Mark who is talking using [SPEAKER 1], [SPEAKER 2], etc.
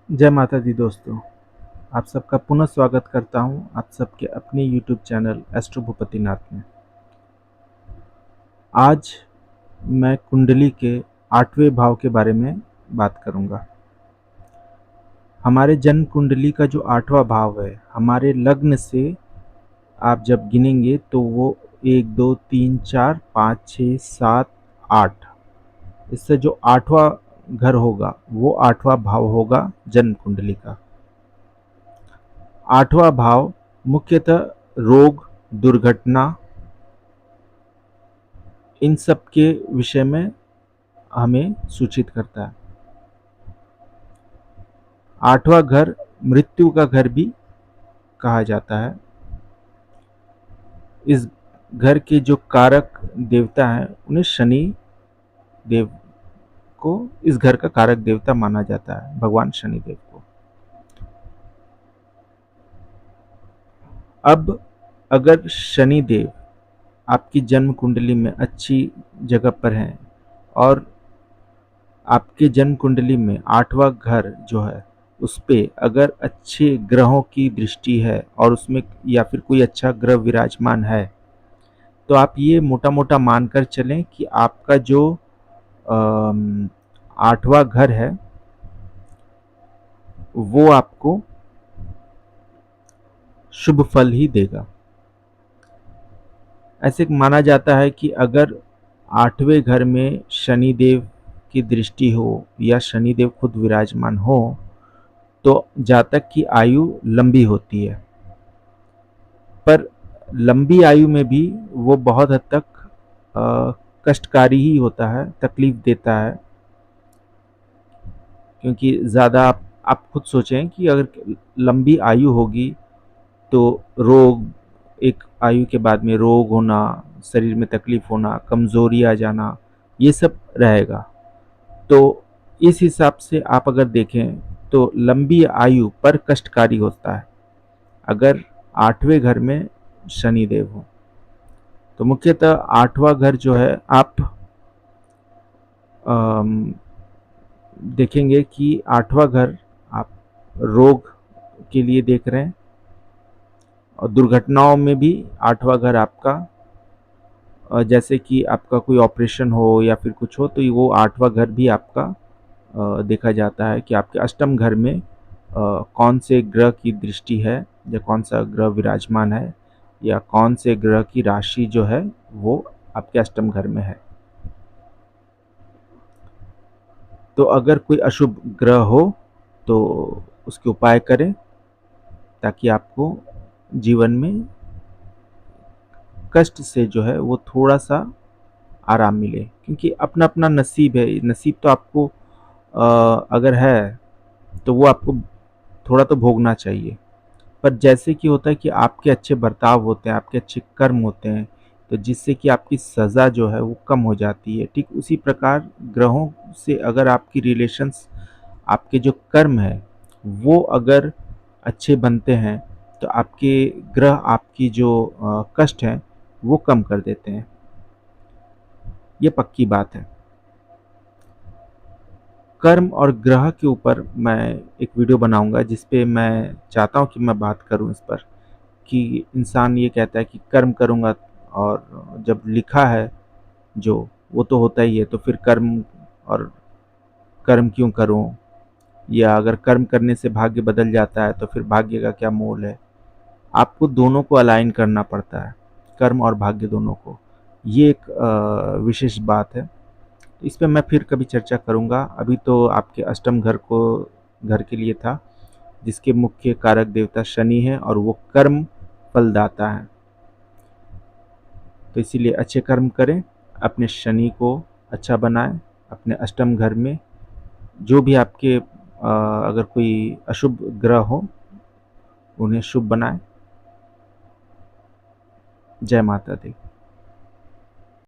[SPEAKER 1] जय माता दी दोस्तों। आप सबका पुनः स्वागत करता हूं आप सबके अपने YouTube चैनल एस्ट्रो भूपतिनाथ में। आज मैं कुंडली के 8वें भाव के बारे में बात करूंगा। हमारे जन्म कुंडली का जो 8वां भाव है, हमारे लग्न से आप जब गिनेंगे तो वो 1 2 3 4 5 6 7 8, इससे जो 8वां घर होगा वो 8वां भाव होगा जन्म कुंडली का। 8वां भाव मुख्यतः रोग, दुर्घटना, इन सब के विषय में हमें सूचित करता है। 8वां घर मृत्यु का घर भी कहा जाता है। इस घर के जो कारक देवता हैं उन्हें शनि देव को इस घर का कारक देवता माना जाता है, भगवान शनि देव को। अब अगर शनि देव आपकी जन्म कुंडली में अच्छी जगह पर हैं और आपके जन्म कुंडली में 8वां घर जो है उस पे अगर अच्छे ग्रहों की दृष्टि है और उसमें या फिर कोई अच्छा ग्रह विराजमान है, तो आप ये मोटा मोटा मानकर चलें कि आपका जो 8वां घर है वो आपको शुभ फल ही देगा। ऐसे माना जाता है कि अगर 8वें घर में शनिदेव की दृष्टि हो या शनिदेव खुद विराजमान हो तो जातक की आयु लंबी होती है। पर लंबी आयु में भी वो बहुत हद तक कष्टकारी ही होता है, तकलीफ देता है। क्योंकि ज़्यादा आप खुद सोचें कि अगर लंबी आयु होगी तो रोग, एक आयु के बाद में रोग होना, शरीर में तकलीफ होना, कमज़ोरी आ जाना, ये सब रहेगा। तो इस हिसाब से आप अगर देखें तो लंबी आयु पर कष्टकारी होता है अगर 8वें घर में शनिदेव हो। तो मुख्यतः 8वां घर जो है आप देखेंगे कि 8वां घर आप रोग के लिए देख रहे हैं और दुर्घटनाओं में भी 8वां घर आपका जैसे कि आपका कोई ऑपरेशन हो या फिर कुछ हो तो वो 8वां घर भी आपका देखा जाता है कि आपके अष्टम घर में कौन से ग्रह की दृष्टि है या कौन सा ग्रह विराजमान है या कौन से ग्रह की राशि जो है वो आपके अष्टम घर में है। तो अगर कोई अशुभ ग्रह हो तो उसके उपाय करें ताकि आपको जीवन में कष्ट से जो है वो थोड़ा सा आराम मिले। क्योंकि अपना अपना नसीब है, नसीब तो आपको अगर है तो वो आपको थोड़ा तो भोगना चाहिए। पर जैसे कि होता है कि आपके अच्छे बर्ताव होते हैं, आपके अच्छे कर्म होते हैं, तो जिससे कि आपकी सज़ा जो है वो कम हो जाती है। ठीक उसी प्रकार ग्रहों से अगर आपकी रिलेशंस, आपके जो कर्म है वो अगर अच्छे बनते हैं तो आपके ग्रह आपकी जो कष्ट हैं वो कम कर देते हैं। ये पक्की बात है। कर्म और ग्रह के ऊपर मैं एक वीडियो बनाऊंगा जिस पे मैं चाहता हूँ कि मैं बात करूँ इस पर कि इंसान ये कहता है कि कर्म करूँगा और जब लिखा है जो वो तो होता ही है, तो फिर कर्म और कर्म क्यों करूँ, या अगर कर्म करने से भाग्य बदल जाता है तो फिर भाग्य का क्या मोल है। आपको दोनों को अलाइन करना पड़ता है, कर्म और भाग्य दोनों को। ये एक विशेष बात है। इस पे मैं फिर कभी चर्चा करूँगा। अभी तो आपके अष्टम घर के लिए था जिसके मुख्य कारक देवता शनि है और वो कर्म फलदाता है। तो इसीलिए अच्छे कर्म करें, अपने शनि को अच्छा बनाएं, अपने अष्टम घर में जो भी आपके अगर कोई अशुभ ग्रह हो उन्हें शुभ बनाएं। जय माता दी।